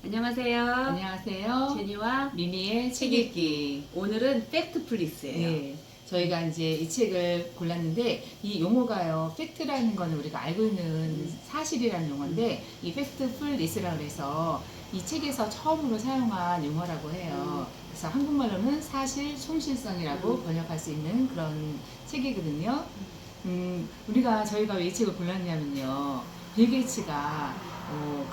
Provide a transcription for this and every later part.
안녕하세요. 안녕하세요. 제니와 미니의 책 읽기. 오늘은 팩트 플리스예요. 네. 저희가 이제 이 책을 골랐는데 이 용어가요. 팩트라는 거는 우리가 알고 있는 사실이라는 용어인데 이 팩트 플리스라고 해서 이 책에서 처음으로 사용한 용어라고 해요. 그래서 한국말로는 사실 송실성이라고 번역할 수 있는 그런 책이거든요. 저희가 왜 이 책을 골랐냐면요. 빌 게이츠가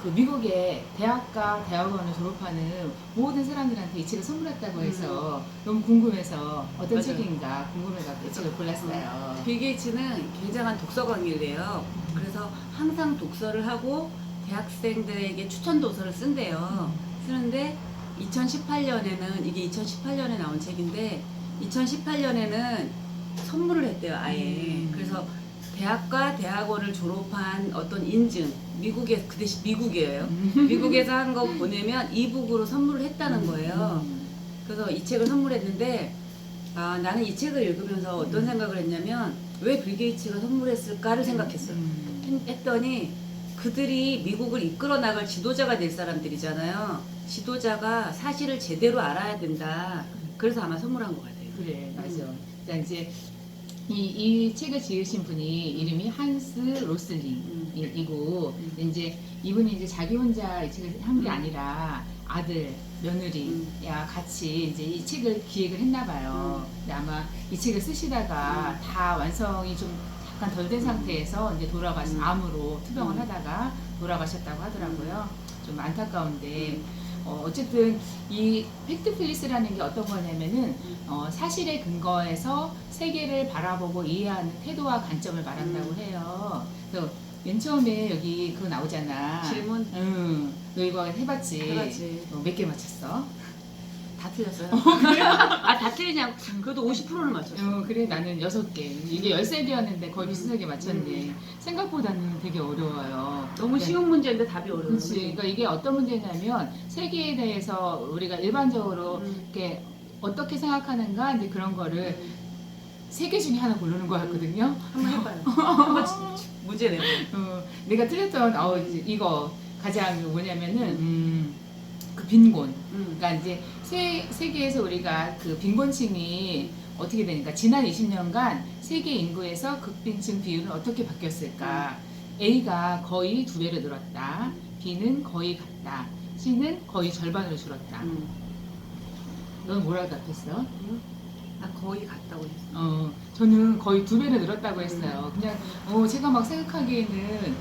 그 미국의 대학과 대학원을 졸업하는 모든 사람들한테 이 책을 선물했다고 해서 너무 궁금해서 어떤 맞아요. 책인가 궁금해서 이 책을 골랐어요. 빌 게이츠는 굉장한 독서광이래요. 그래서 항상 독서를 하고 대학생들에게 추천 도서를 쓴대요. 쓰는데 2018년에는 이게 2018년에 나온 책인데 2018년에는 선물을 했대요, 아예. 그래서 대학과 대학원을 졸업한 어떤 인증, 미국에 그 대신 미국이에요. 미국에서 한 거 보내면 이북으로 선물을 했다는 거예요. 그래서 이 책을 선물했는데 나는 이 책을 읽으면서 어떤 생각을 했냐면 왜 빌 게이츠가 선물했을까를 생각했어요. 했더니 그들이 미국을 이끌어 나갈 지도자가 될 사람들이잖아요. 지도자가 사실을 제대로 알아야 된다. 그래서 아마 선물한 것 같아요. 그래, 맞아. 자, 이제 이 책을 지으신 분이 이름이 한스 로슬링이고 이제 이분이 이제 자기 혼자 이 책을 한 게 아니라 아들, 며느리야 같이 이제 이 책을 기획을 했나 봐요. 근데 아마 이 책을 쓰시다가 다 완성이 좀 약간 덜 된 상태에서 이제 암으로 투병을 하다가 돌아가셨다고 하더라고요. 좀 안타까운데 어쨌든 이 팩트 플리스라는 게 어떤 거냐면은 사실에 근거해서 세계를 바라보고 이해하는 태도와 관점을 말한다고 해요. 그래서 맨 처음에 여기 그거 나오잖아. 질문? 응. 너 이거 해봤지? 해봤지. 몇 개 맞췄어? 다 틀렸어요. 다 틀리냐고. 그래도 50%는 맞췄어. 그래 나는 6개. 이게 13개였는데 거의 비슷하게 맞췄네. 생각보다는 되게 어려워요. 너무 쉬운 문제인데 답이 어려워요. 그렇지. 그러니까 이게 어떤 문제냐면 세계에 대해서 우리가 일반적으로 이렇게 어떻게 생각하는가 이제 그런 거를 세 개 중에 하나 고르는 거였거든요. 한번 해봐요. 한번 문제 내봐요. 내가 틀렸던 이거 가장 뭐냐면은 그 빈곤. 그러니까 이제 세계에서 우리가 그 빈곤층이 어떻게 되니까 지난 20년간 세계 인구에서 극빈층 비율은 어떻게 바뀌었을까? A가 거의 2배로 늘었다. B는 거의 같다. C는 거의 절반으로 줄었다. 넌 뭐라고 답했어? 거의 같다고 했어. 저는 거의 2배로 늘었다고 했어요. 그냥 제가 막 생각하기에는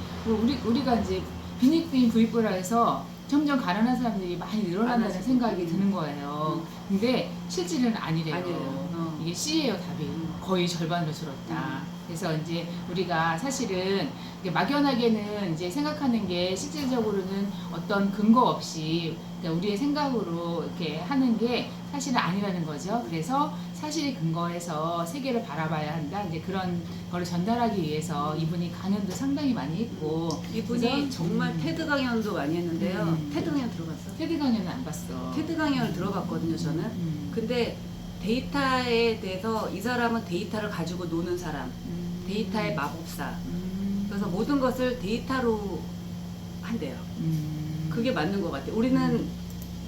우리가 이제 빈익빈 부익부라 해서 점점 가난한 사람들이 많이 늘어난다는 생각이 드는 거예요. 근데 실질은 아니래요. 아니래요. 이게 C예요, 답이. 거의 절반으로 줄었다. 그래서 이제 우리가 사실은 막연하게는 이제 생각하는 게 실질적으로는 어떤 근거 없이 그러니까 우리의 생각으로 이렇게 하는 게 사실은 아니라는 거죠. 그래서 사실에 근거해서 세계를 바라봐야 한다. 이제 그런 거를 전달하기 위해서 이분이 강연도 상당히 많이 했고 이분이 그래서, 정말 테드 강연도 많이 했는데요. 테드 강연 들어봤어? 테드 강연은 안 봤어. 테드 강연을 들어봤거든요, 저는. 근데 데이터에 대해서 이 사람은 데이터를 가지고 노는 사람, 데이터의 마법사. 그래서 모든 것을 데이터로 한대요. 그게 맞는 것 같아요. 우리는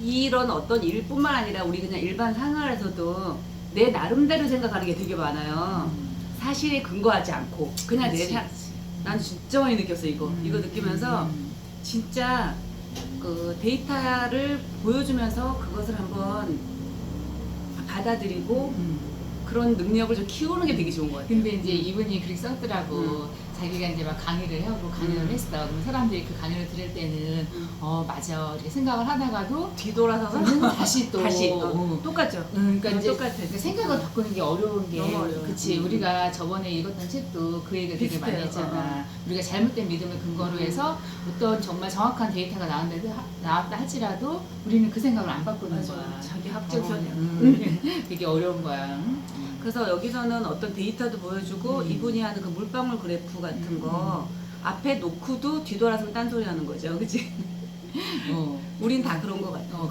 이런 어떤 일뿐만 아니라 우리 그냥 일반 생활에서도 내 나름대로 생각하는 게 되게 많아요. 사실에 근거하지 않고 그냥 난 진짜 많이 느꼈어 이거 느끼면서 진짜 그 데이터를 보여주면서 그것을 한번 받아들이고 그런 능력을 좀 키우는 게 되게 좋은 것 같아요. 근데 이제 이분이 그렇게 썼더라고. 자기가 이제 막 강의를 하고 강연을 했어. 그럼 사람들이 그 강연을 들을 때는 맞아 이렇게 생각을 하다가도 뒤돌아서서 다시 또 똑같죠. 그러니까 이제 똑같아. 생각을 바꾸는 게 어려운 게 너무 어려워요. 그치. 우리가 저번에 읽었던 책도 그 얘기를 되게 많이 비슷해요. 했잖아. 우리가 잘못된 믿음을 근거로 해서 어떤 정말 정확한 데이터가 나왔다 할지라도 우리는 그 생각을 안 바꾸는 맞아. 거야. 자기 합정선이야. 되게 어려운 거야. 그래서 여기서는 어떤 데이터도 보여주고 이분이 하는 그 물방울 그래프 같은 거 앞에 놓고도 뒤돌아서면 딴소리 하는 거죠. 그치? 우린 다 그런 것 같아.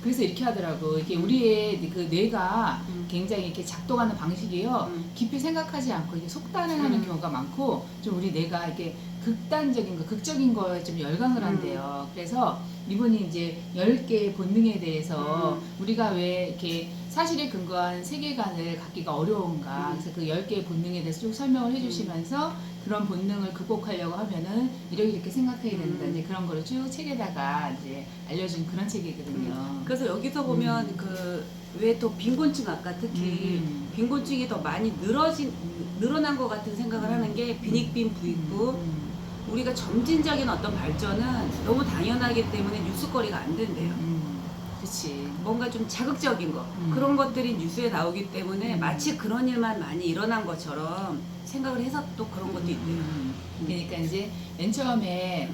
그래서 이렇게 하더라고. 이게 우리의 그 뇌가 굉장히 이렇게 작동하는 방식이요. 깊이 생각하지 않고 이게 속단을 하는 경우가 많고, 좀 우리 뇌가 이렇게 극적인 거에 좀 열광을 한대요. 그래서 이분이 이제 10개의 본능에 대해서 우리가 왜 이렇게 사실에 근거한 세계관을 갖기가 어려운가. 그래서 그 10개의 본능에 대해서 쭉 설명을 해주시면서 그런 본능을 극복하려고 하면은 이렇게 생각해야 된다. 이제 그런 거를 쭉 책에다가 이제 알려준 그런 책이거든요. 그래서 여기서 보면 그 왜 또 빈곤층 아까 특히 빈곤층이 더 많이 늘어난 것 같은 생각을 하는 게 빈익빈 부익부. 우리가 점진적인 어떤 발전은 너무 당연하기 때문에 뉴스거리가 안 된대요. 그렇지. 뭔가 좀 자극적인 거 그런 것들이 뉴스에 나오기 때문에 마치 그런 일만 많이 일어난 것처럼 생각을 해서 또 그런 것도 있대요. 그러니까 이제 맨 처음에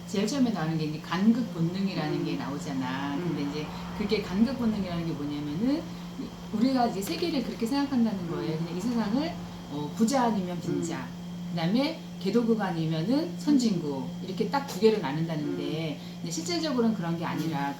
제일 처음에 나오는 게 이제 간극 본능이라는 게 나오잖아. 근데 이제 그게 간극 본능이라는 게 뭐냐면은 우리가 이제 세계를 그렇게 생각한다는 거예요. 그냥 이 세상을 부자 아니면 빈자, 그다음에 개도국 아니면은 선진국 이렇게 딱 두 개로 나눈다는데 근데 실질적으로는 그런 게 아니라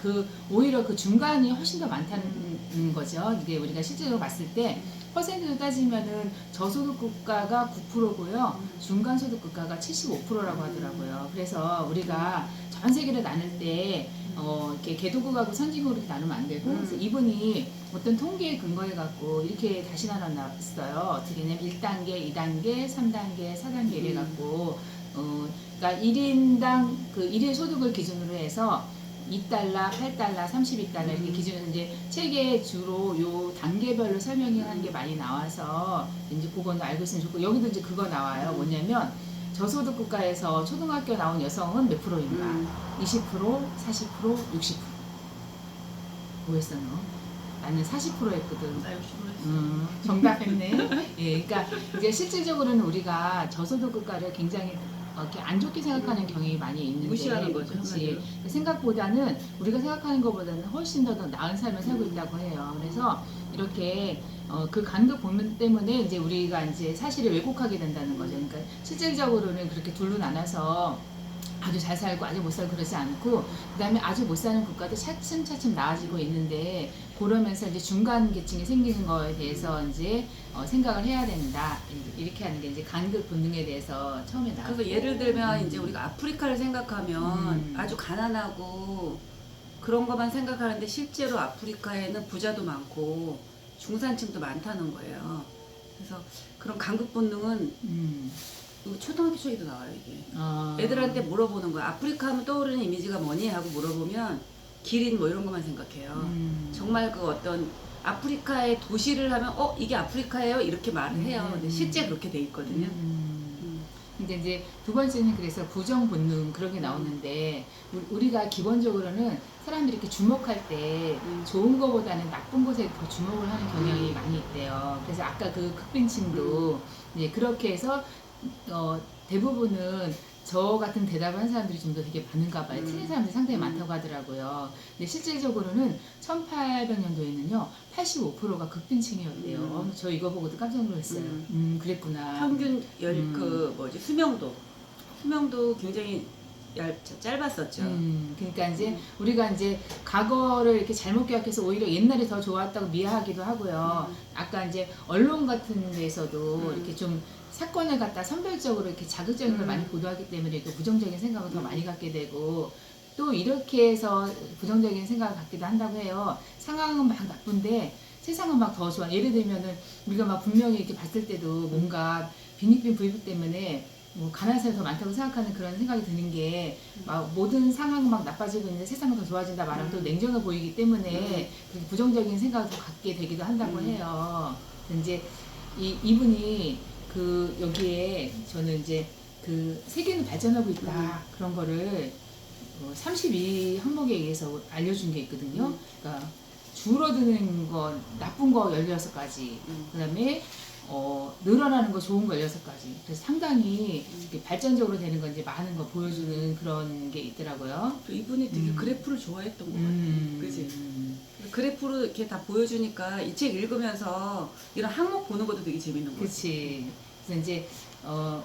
오히려 그 중간이 훨씬 더 많다는 거죠. 이게 우리가 실제로 봤을 때 퍼센트로 따지면은 저소득 국가가 9%고요, 중간 소득 국가가 75%라고 하더라고요. 그래서 우리가 전 세계를 나눌 때 이렇게 개도국하고 선진국으로 이렇게 나누면 안 되고, 그래서 이분이 어떤 통계에 근거해 갖고 이렇게 다시 나눴어요. 어떻게 하냐면 1단계, 2단계, 3단계, 4단계 이래 갖고 그러니까 1인당 그 1인 소득을 기준으로 해서 2달러, 8달러, 32달러 이렇게 기준으로 이제 책에 주로 요 단계별로 설명이 하는 게 많이 나와서 이제 그거는 알고 있으면 좋고, 여기도 이제 그거 나와요. 뭐냐면 저소득 국가에서 초등학교 나온 여성은 몇 프로인가? 20%, 40%, 60%. 뭐였어 너? 나는 40% 했거든. 나 60% 했어. 정답했네. 예, 그러니까 이제 실질적으로는 우리가 저소득 국가를 굉장히 이렇게 안 좋게 생각하는 경향이 많이 있는데, 무시하는 거죠, 그치. 한마디로. 생각보다는 우리가 생각하는 것보다는 훨씬 더 나은 삶을 살고 있다고 해요. 그래서 이렇게 그 간극 본능 때문에 이제 우리가 이제 사실을 왜곡하게 된다는 거죠. 그러니까 실질적으로는 그렇게 둘로 나눠서 아주 잘 살고 아주 못 살고 그러지 않고, 그 다음에 아주 못 사는 국가도 차츰차츰 나아지고 있는데, 그러면서 이제 중간 계층이 생기는 거에 대해서 이제 생각을 해야 된다. 이렇게 하는 게 이제 간극 본능에 대해서 처음에 나왔고. 그래서 예를 들면 이제 우리가 아프리카를 생각하면 아주 가난하고 그런 것만 생각하는데 실제로 아프리카에는 부자도 많고 중산층도 많다는 거예요. 그래서 그런 간극 본능은 이거 초등학교 쪽에도 나와요, 이게. 애들한테 물어보는 거야. 아프리카 하면 떠오르는 이미지가 뭐니? 하고 물어보면 기린 뭐 이런 것만 생각해요. 정말 그 어떤 아프리카의 도시를 하면 이게 아프리카예요? 이렇게 말을 해요. 근데 실제 그렇게 돼 있거든요. 근데 이제 두 번째는 그래서 부정 본능 그런 게 나오는데, 우리가 기본적으로는 사람들이 이렇게 주목할 때 좋은 거보다는 나쁜 것에 더 주목을 하는 경향이 많이 있대요. 그래서 아까 그 극빈층도 이제 그렇게 해서 대부분은 저 같은 대답을 한 사람들이 좀 더 되게 많은가 봐요. 틀린 사람들이 상당히 많다고 하더라고요. 근데 실질적으로는 1800년도에는요 85%가 극빈층이었대요. 저 이거 보고도 깜짝 놀랐어요. 그랬구나. 평균 수명도 굉장히 짧았었죠. 그러니까 이제 우리가 이제 과거를 이렇게 잘못 기억해서 오히려 옛날이 더 좋았다고 미화하기도 하고요. 아까 이제 언론 같은 데서도 이렇게 좀 사건을 갖다 선별적으로 이렇게 자극적인 걸 많이 보도하기 때문에 이렇게 부정적인 생각을 더 많이 갖게 되고, 또 이렇게 해서 부정적인 생각을 갖기도 한다고 해요. 상황은 막 나쁜데 세상은 막 더 좋아. 예를 들면은 우리가 막 분명히 이렇게 봤을 때도 뭔가 빈익빈 부익부 때문에 뭐 가난한 사람이 더 많다고 생각하는 그런 생각이 드는 게, 막 모든 상황은 막 나빠지고 있는데 세상은 더 좋아진다 말하면 또 냉정해 보이기 때문에 그렇게 부정적인 생각을 더 갖게 되기도 한다고 해요. 이제 이분이 여기에 저는 이제 세계는 발전하고 있다 그런 거를 32 항목에 의해서 알려준 게 있거든요. 그러니까 줄어드는 거, 나쁜 거 16가지, 그 다음에 늘어나는 거 좋은 거 16가지. 그래서 상당히 이렇게 발전적으로 되는 건 이제 많은 거 보여주는 그런 게 있더라고요. 이분이 되게 그래프를 좋아했던 것 같아요. 그치? 그래프로 이렇게 다 보여주니까 이 책 읽으면서 이런 항목 보는 것도 되게 재밌는 것 같아요. 그치. 그래서 이제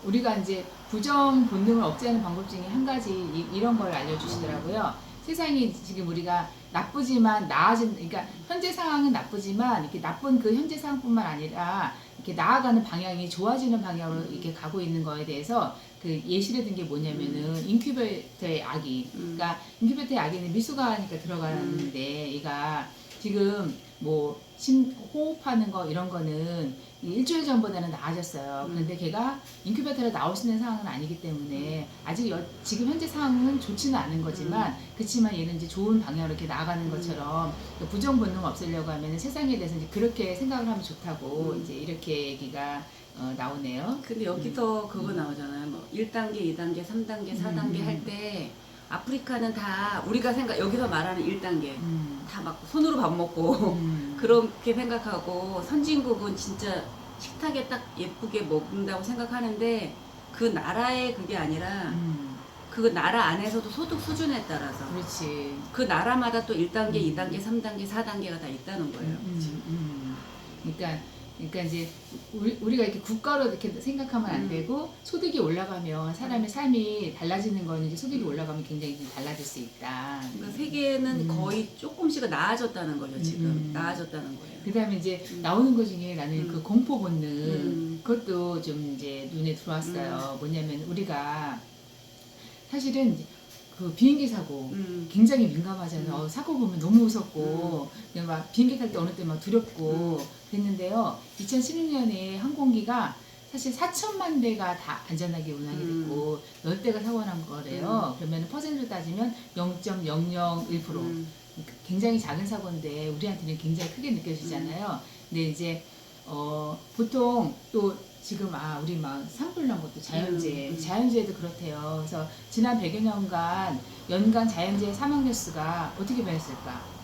우리가 이제 부정 본능을 억제하는 방법 중에 한 가지 이런 걸 알려주시더라고요. 세상이 지금 우리가 나쁘지만 나아진, 그러니까 현재 상황은 나쁘지만 이렇게 나쁜 그 현재 상황뿐만 아니라 이렇게 나아가는 방향이 좋아지는 방향으로 이렇게 가고 있는 거에 대해서 그 예시를 든 게 뭐냐면은 인큐베이터의 아기. 그러니까 인큐베이터의 아기는 미숙아니까 들어가는데 얘가 지금 뭐 호흡하는 거 이런 거는 일주일 전보다는 나아졌어요. 그런데 걔가 인큐베이터로 나올 수 있는 상황은 아니기 때문에 아직 지금 현재 상황은 좋지는 않은 거지만 그렇지만 얘는 이제 좋은 방향으로 이렇게 나아가는 것처럼 부정 본능 없애려고 하면 세상에 대해서 이제 그렇게 생각을 하면 좋다고 이제 이렇게 얘기가 나오네요. 근데 여기서 그거 나오잖아요. 뭐 1단계, 2단계, 3단계, 4단계 할 때 아프리카는 다 우리가 여기서 말하는 1단계 다 막 손으로 밥 먹고 그렇게 생각하고 선진국은 진짜 식탁에 딱 예쁘게 먹는다고 생각하는데 그 나라의 그게 아니라 그 나라 안에서도 소득 수준에 따라서 그렇지. 그 나라마다 또 1단계, 2단계, 3단계, 4단계가 다 있다는 거예요. 그러니까 이제 우리가 이렇게 국가로 이렇게 생각하면 안 되고 소득이 올라가면 사람의 삶이 달라지는 거는 이제 소득이 올라가면 굉장히 좀 달라질 수 있다. 그러니까 세계는 거의 조금씩 나아졌다는 거죠. 지금 나아졌다는 거예요. 그다음에 이제 나오는 것 중에 나는 그 공포 본능 그것도 좀 이제 눈에 들어왔어요. 뭐냐면 우리가 사실은 그 비행기 사고 굉장히 민감하잖아요. 사고 보면 너무 무섭고 그냥 막 비행기 탈 때 어느 때 막 두렵고 그랬는데요. 2016년에 항공기가 사실 4천만 대가 다 안전하게 운항이 됐고 10대가 사고 난 거래요. 그러면 퍼센트로 따지면 0.001%. 굉장히 작은 사고인데 우리한테는 굉장히 크게 느껴지잖아요. 근데 이제 보통 또 지금 우리 막 산불 난 것도 자연재해도 그렇대요. 그래서 지난 100여 년간 연간 자연재해 사망 횟수가 어떻게 변했을까?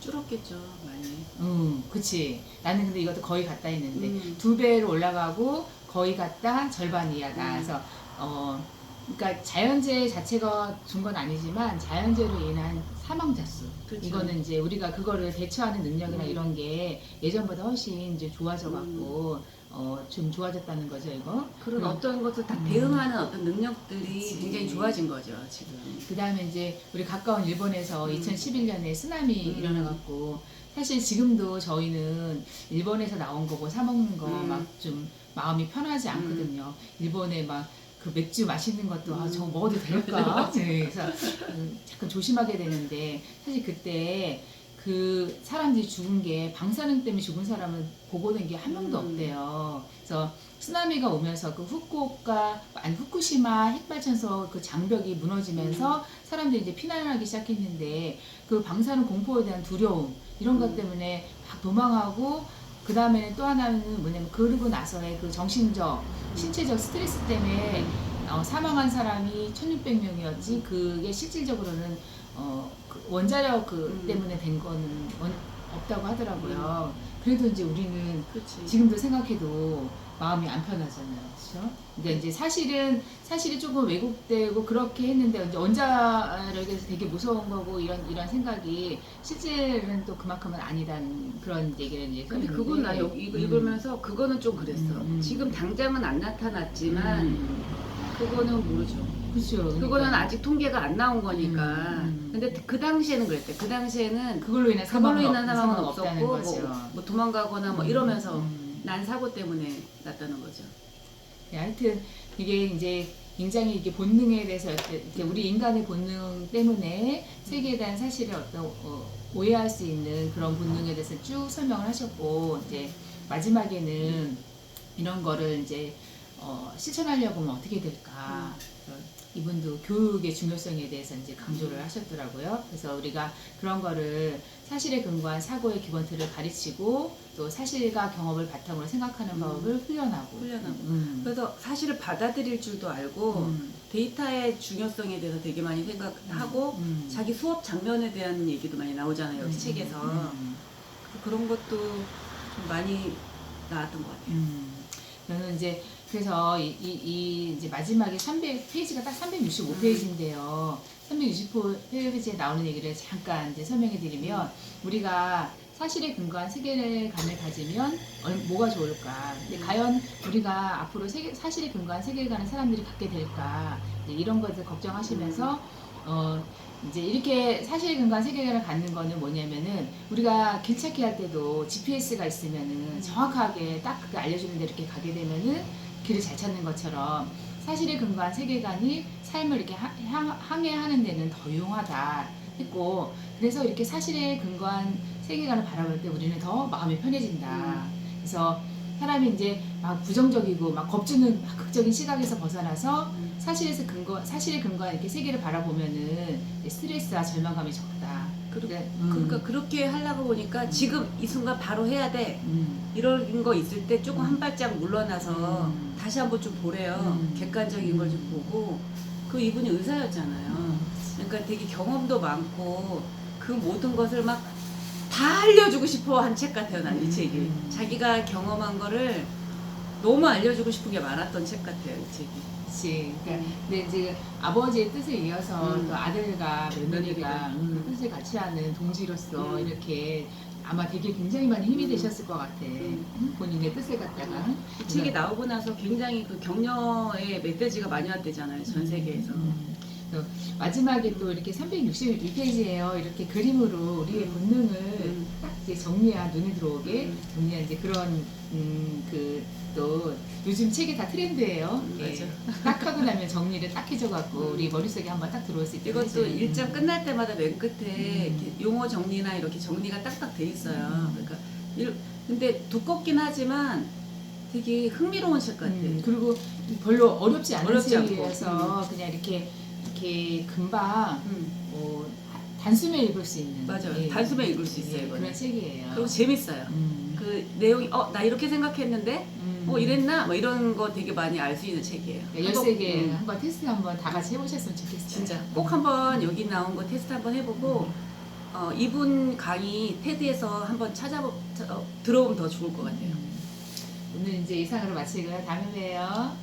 줄었겠죠, 많이. 그치. 나는 근데 이것도 거의 같다 했는데 2배로 올라가고 거의 같다, 절반 이하다. 그래서 그러니까 자연재해 자체가 준 건 아니지만 자연재해로 인한 사망자 수. 그렇죠. 이거는 이제 우리가 그거를 대처하는 능력이나 이런 게 예전보다 훨씬 이제 좋아져 갖고 좀 좋아졌다는 거죠, 이거. 그런 어떤 것을 다 대응하는 어떤 능력들이 그치. 굉장히 좋아진 거죠, 지금. 그 다음에 이제 우리 가까운 일본에서 2011년에 쓰나미 일어나갖고 사실 지금도 저희는 일본에서 나온 거고 사 먹는 거 막 좀 마음이 편하지 않거든요. 일본에 막 그 맥주 맛있는 것도 저거 먹어도 될까? 네, 그래서 잠깐 조심하게 되는데 사실 그때 그 사람들이 죽은 게 방사능 때문에 죽은 사람은 보고된 게 한 명도 없대요. 그래서 쓰나미가 오면서 그 후쿠시마 핵발전소 그 장벽이 무너지면서 사람들이 이제 피난하기 시작했는데 그 방사능 공포에 대한 두려움 이런 것 때문에 막 도망하고 그 다음에는 또 하나는 뭐냐면 그러고 나서의 그 정신적, 신체적 스트레스 때문에 사망한 사람이 1600명이었지 그게 실질적으로는 그 원자력 때문에 된 거는 없다고 하더라고요. 그래도 이제 우리는 그치. 지금도 생각해도 마음이 안 편하잖아요. 그렇죠? 근데 이제 사실이 조금 왜곡되고 그렇게 했는데 이제 원자력에 대해서 되게 무서운 거고 이런 생각이 실제는 또 그만큼은 아니다는 그런 얘기를 이제 근데 했는데 그건 나 여기 이거 읽으면서 그거는 좀 그랬어. 지금 당장은 안 나타났지만 그거는 모르죠. 그렇죠. 그거는 아직 통계가 안 나온 거니까. 근데 그 당시에는 그랬대. 그 당시에는 그걸로 인한 사망은 없다는 없었고 거죠. 뭐 도망가거나 뭐 이러면서 난 사고 때문에 났다는 거죠. 네, 하여튼 이게 이제 굉장히 이게 본능에 대해서 이렇게 우리 인간의 본능 때문에 세계에 대한 사실을 어떤 오해할 수 있는 그런 본능에 대해서 쭉 설명을 하셨고 이제 마지막에는 이런 거를 이제 실천하려고 하면 어떻게 될까? 이분도 교육의 중요성에 대해서 이제 강조를 하셨더라고요. 그래서 우리가 그런 거를 사실에 근거한 사고의 기본 틀을 가르치고 또 사실과 경험을 바탕으로 생각하는 법을 훈련하고. 그래서 사실을 받아들일 줄도 알고 데이터의 중요성에 대해서 되게 많이 생각하고 자기 수업 장면에 대한 얘기도 많이 나오잖아요. 여기 책에서. 그래서 그런 것도 좀 많이 나왔던 것 같아요. 저는 이제 그래서 이제 마지막에 300페이지가 딱 365페이지인데요. 365페이지에 나오는 얘기를 잠깐 이제 설명해 드리면 우리가 사실에 근거한 세계관을 가지면 뭐가 좋을까? 근데 과연 우리가 앞으로 사실에 근거한 세계관을 사람들이 갖게 될까? 이런 것을 걱정하시면서 이제 이렇게 사실의 근거한 세계관을 갖는 거는 뭐냐면은 우리가 길 찾기 할 때도 GPS가 있으면은 정확하게 딱 그 알려주는 대로 이렇게 가게 되면은 길을 잘 찾는 것처럼 사실에 근거한 세계관이 삶을 이렇게 항해하는 데는 더 유용하다 했고, 그래서 이렇게 사실에 근거한 세계관을 바라볼 때 우리는 더 마음이 편해진다. 그래서 사람이 이제 막 부정적이고 막 겁주는 막 극적인 시각에서 벗어나서 사실에 근거한 이렇게 세계를 바라보면은 스트레스와 절망감이 적다. 그러니까 그렇게 하려고 보니까 지금 이 순간 바로 해야 돼. 음. 이런 거 있을 때 조금 한 발짝 물러나서 다시 한번 좀 보래요. 객관적인 걸 좀 보고. 그 이분이 의사였잖아요. 그러니까 되게 경험도 많고 그 모든 것을 막 다 알려주고 싶어 한 책 같아요. 난 이 책이. 자기가 경험한 거를 너무 알려주고 싶은 게 많았던 책 같아요. 이 책이. 그치. 그러니까 근데 이제 아버지의 뜻을 이어서 또 아들과 며느리가 뜻을 같이 하는 동지로서 이렇게 아마 되게 굉장히 많이 힘이 되셨을 것 같아. 본인의 뜻을 갖다가. 이 책이 나오고 나서 굉장히 그 격려의 메시지가 많이 왔대잖아요. 전 세계에서. 마지막에 또 이렇게 361페이지에요. 이렇게 그림으로 우리의 본능을 딱 이제 정리한, 눈에 들어오게 정리한 이제 그런 그 또 요즘 책이 다 트렌드예요. 맞아. 딱 하고 나면 정리를 딱 해줘갖고 우리 머릿속에 한번 딱 들어올 수 있게. 이것도 일장 끝날 때마다 맨 끝에 이렇게 용어 정리나 이렇게 정리가 딱딱 돼 있어요. 그러니까 근데 두껍긴 하지만 되게 흥미로운 책 같아. 그리고 별로 어렵지 않은 어렵지 않고. 책이어서 그냥 이렇게 금방 단숨에 읽을 수 있는. 맞아요. 단숨에 읽을 수 있어요. 이거는. 그런 책이에요. 그리고 재밌어요. 그 내용이 나 이렇게 생각했는데 이랬나? 뭐 이런 거 되게 많이 알 수 있는 책이에요. 13개 한번 테스트 한번 다 같이 해보셨으면 좋겠어요. 진짜 꼭 한번 여기 나온 거 테스트 한번 해보고 이분 강의 테드에서 한번 들어보면 더 좋을 것 같아요. 오늘 이제 이상으로 마치고요. 다음에 봬요.